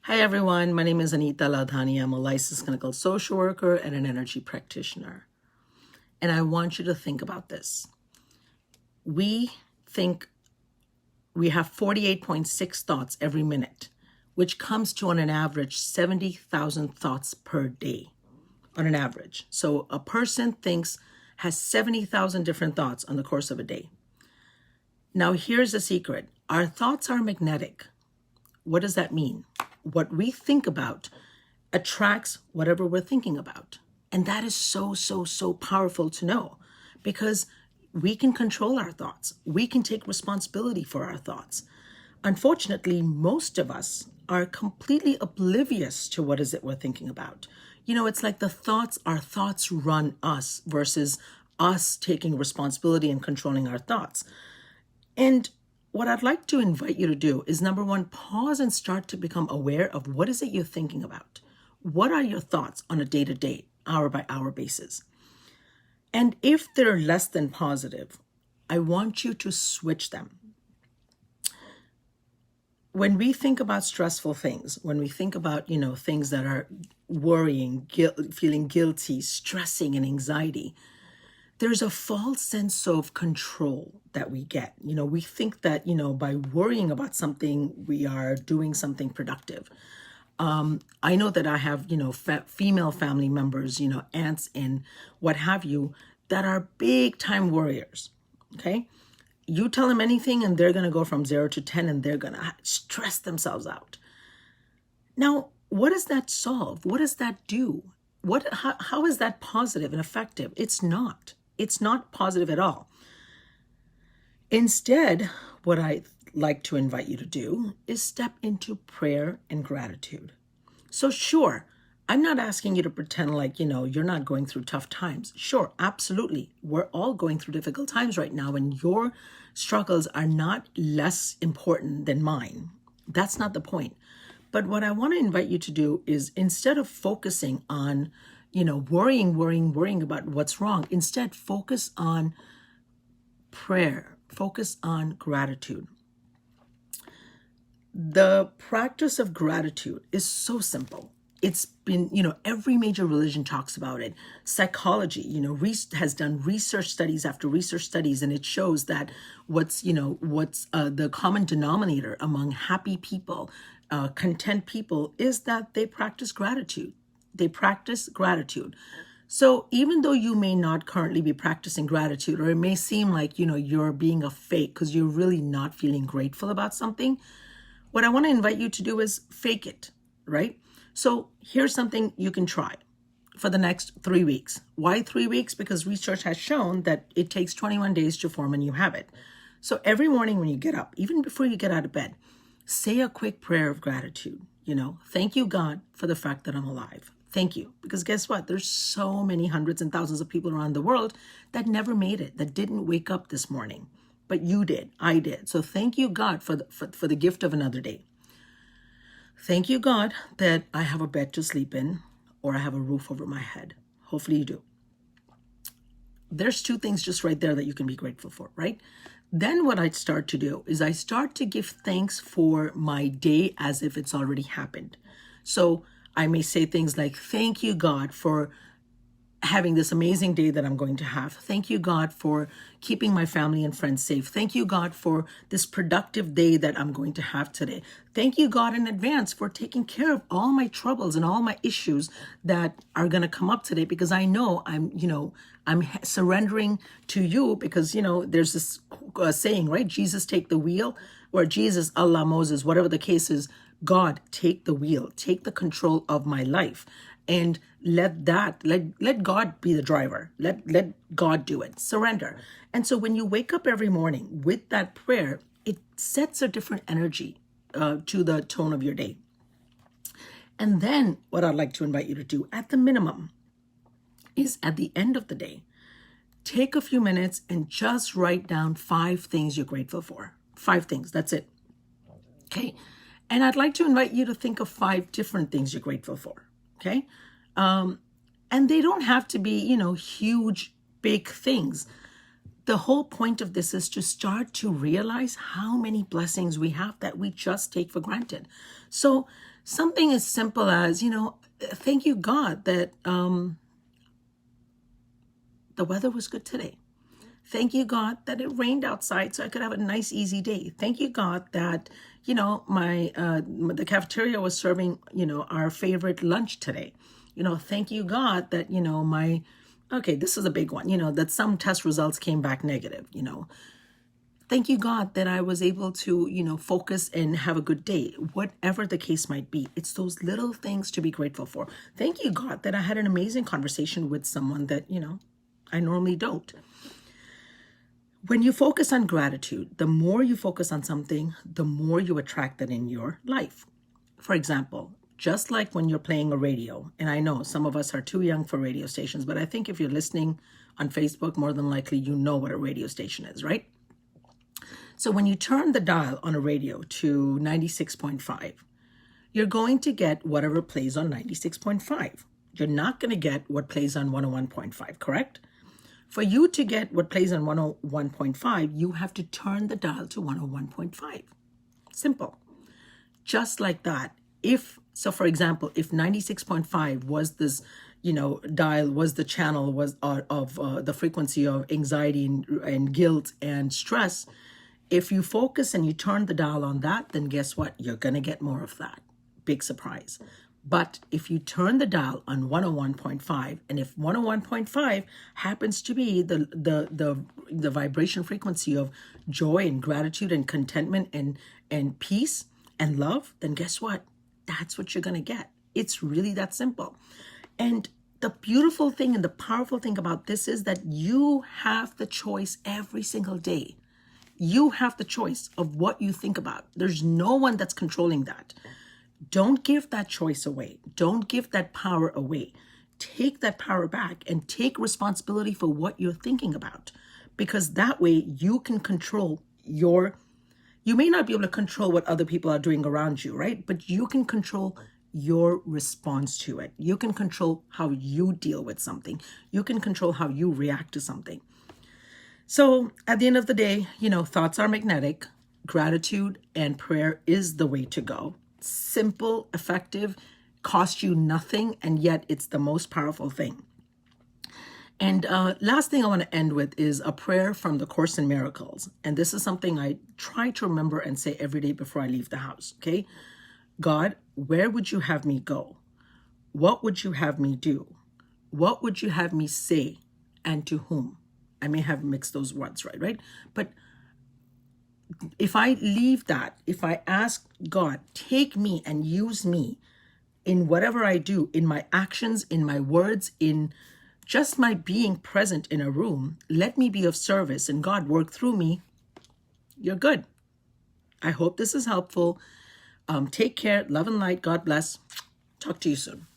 Hi, everyone. My name is Anita Ladhani. I'm a licensed clinical social worker and an energy practitioner. And I want you to think about this. We think we have 48.6 thoughts every minute, which comes to, on an average, 70,000 thoughts per day, on an average. So a person has 70,000 different thoughts on the course of a day. Now, here's the secret. Our thoughts are magnetic. What does that mean? What we think about attracts whatever we're thinking about. And that is so, so, so powerful to know, because we can control our thoughts. We can take responsibility for our thoughts. Unfortunately, most of us are completely oblivious to what is it we're thinking about. It's like our thoughts run us versus us taking responsibility and controlling our thoughts. And what I'd like to invite you to do is, number one, pause and start to become aware of what is it you're thinking about. What are your thoughts on a day-to-day, hour-by-hour basis? And if they're less than positive, I want you to switch them. When we think about stressful things, when we think about, things that are worrying, feeling guilty, stressing, and anxiety, there's a false sense of control that we get. We think that, by worrying about something, we are doing something productive. I know that I have, female family members, aunts and what have you, that are big time warriors. Okay. You tell them anything and they're going to go from 0 to 10 and they're going to stress themselves out. Now, what does that solve? What does that do? How is that positive and effective? It's not. It's not positive at all. Instead, what I like to invite you to do is step into prayer and gratitude. So sure, I'm not asking you to pretend like, you're not going through tough times. Sure, absolutely. We're all going through difficult times right now, and your struggles are not less important than mine. That's not the point. But what I want to invite you to do is, instead of focusing on worrying about what's wrong, instead focus on prayer, focus on gratitude. The practice of gratitude is so simple. It's been, every major religion talks about it. Psychology, has done research studies after research studies, and it shows that what's the common denominator among happy people, content people, is that they practice gratitude. They practice gratitude. So even though you may not currently be practicing gratitude, or it may seem like, you're being a fake because you're really not feeling grateful about something, what I want to invite you to do is fake it, right? So here's something you can try for the next 3 weeks. Why 3 weeks? Because research has shown that it takes 21 days to form a new habit. So every morning when you get up, even before you get out of bed, say a quick prayer of gratitude. Thank you, God, for the fact that I'm alive. Thank you. Because guess what? There's so many hundreds and thousands of people around the world that never made it, that didn't wake up this morning. But you did. I did. So thank you, God, for the gift of another day. Thank you, God, that I have a bed to sleep in, or I have a roof over my head. Hopefully you do. There's 2 things just right there that you can be grateful for, right? Then what I start to do is I start to give thanks for my day as if it's already happened. So I may say things like, thank you, God, for having this amazing day that I'm going to have. Thank you, God, for keeping my family and friends safe. Thank you, God, for this productive day that I'm going to have today. Thank you, God, in advance for taking care of all my troubles and all my issues that are going to come up today, because I know I'm surrendering to you, because, there's this saying, right? Jesus, take the wheel, or Jesus, Allah, Moses, whatever the case is, God, take the wheel, take the control of my life. And let God be the driver. Let God do it. Surrender. And so when you wake up every morning with that prayer, it sets a different energy to the tone of your day. And then what I'd like to invite you to do, at the minimum, is at the end of the day, take a few minutes and just write down 5 things you're grateful for. 5 things. That's it. Okay. And I'd like to invite you to think of 5 different things you're grateful for. Okay. And they don't have to be, huge, big things. the whole point of this is to start to realize how many blessings we have that we just take for granted. So something as simple as, thank you, God, that the weather was good today. Thank you, God, that it rained outside so I could have a nice, easy day. Thank you, God, that, the cafeteria was serving, our favorite lunch today. Thank you, God, that, this is a big one, that some test results came back negative, Thank you, God, that I was able to, focus and have a good day, whatever the case might be. It's those little things to be grateful for. Thank you, God, that I had an amazing conversation with someone that, I normally don't. When you focus on gratitude, the more you focus on something, the more you attract that in your life. For example, just like when you're playing a radio, and I know some of us are too young for radio stations, but I think if you're listening on Facebook, more than likely you know what a radio station is, right? So when you turn the dial on a radio to 96.5, you're going to get whatever plays on 96.5. You're not going to get what plays on 101.5, correct? For you to get what plays on 101.5, you have to turn the dial to 101.5. Simple. Just like that. For example, if 96.5 was this, dial, was the channel, was of the frequency of anxiety and guilt and stress, if you focus and you turn the dial on that, then guess what? You're going to get more of that. Big surprise. But if you turn the dial on 101.5, and if 101.5 happens to be the vibration frequency of joy and gratitude and contentment and peace and love, then guess what? That's what you're going to get. It's really that simple. And the beautiful thing and the powerful thing about this is that you have the choice every single day. You have the choice of what you think about. There's no one that's controlling that. Don't give that choice away. Don't give that power away. Take that power back and take responsibility for what you're thinking about. Because that way you can control you may not be able to control what other people are doing around you, right? But you can control your response to it. You can control how you deal with something. You can control how you react to something. So at the end of the day, thoughts are magnetic. Gratitude and prayer is the way to go. Simple, effective, cost you nothing, and yet it's the most powerful thing. And last thing I want to end with is a prayer from the Course in Miracles. And this is something I try to remember and say every day before I leave the house, okay? God, where would you have me go? What would you have me do? What would you have me say, and to whom? I may have mixed those words, right? But if I leave that, if I ask God, take me and use me in whatever I do, in my actions, in my words, in just my being present in a room, let me be of service and God work through me, you're good. I hope this is helpful. Take care. Love and light. God bless. Talk to you soon.